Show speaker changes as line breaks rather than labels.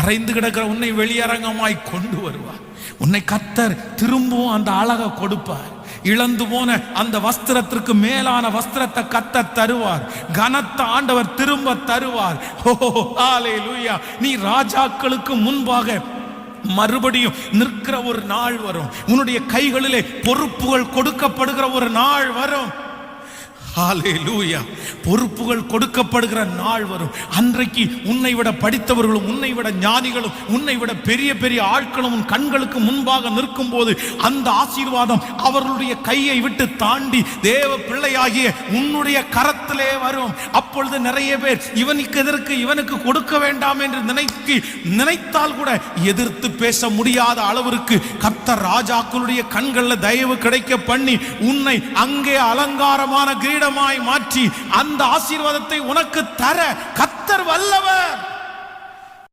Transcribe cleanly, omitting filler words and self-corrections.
மறைந்து கிடக்கிற உன்னை வெளியரங்கமாய் கொண்டு வருவார். உன்னை கர்த்தர் திரும்பவும் அந்த அழகை கொடுப்பார். இழந்து போன அந்த வஸ்திரத்திற்கு மேலான வஸ்திரத்தை கர்த்தர் தருவார். கனத்த ஆண்டவர் திரும்ப தருவார். ஓ ஹல்லேலூயா. நீ ராஜாக்களுக்கு முன்பாக மறுபடியும் நிற்கிற ஒரு நாள் வரும். உன்னுடைய கைகளிலே பொறுப்புகள் கொடுக்கப்படுகிற ஒரு நாள் வரும். ஹல்லேலூயா. பொறுப்புகள் கொடுக்கப்படுகிற நாள் வரும். அன்றைக்கு உன்னை விட படித்தவர்களும் உன்னை விட ஞானிகளும் உன்னை விட பெரிய பெரிய ஆட்களும் உன் கண்களுக்கு முன்பாக நிற்கும் போது அந்த ஆசீர்வாதம் அவர்களுடைய கையை விட்டு தாண்டி தேவ பிள்ளையாகிய உன்னுடைய கரத்திலே வரும். அப்பொழுது நிறைய பேர் இவனுக்கு கொடுக்க வேண்டாம் என்று நினைத்தால் கூட எதிர்த்து பேச முடியாத அளவிற்கு கர்த்தர் ராஜாக்களுடைய கண்களில் தயவு கிடைக்க பண்ணி உன்னை அங்கே அலங்காரமான கிரீடமாய் மாற்றி அந்த ஆசீர்வாதத்தை உனக்கு தர கர்த்தர் வல்லவர்.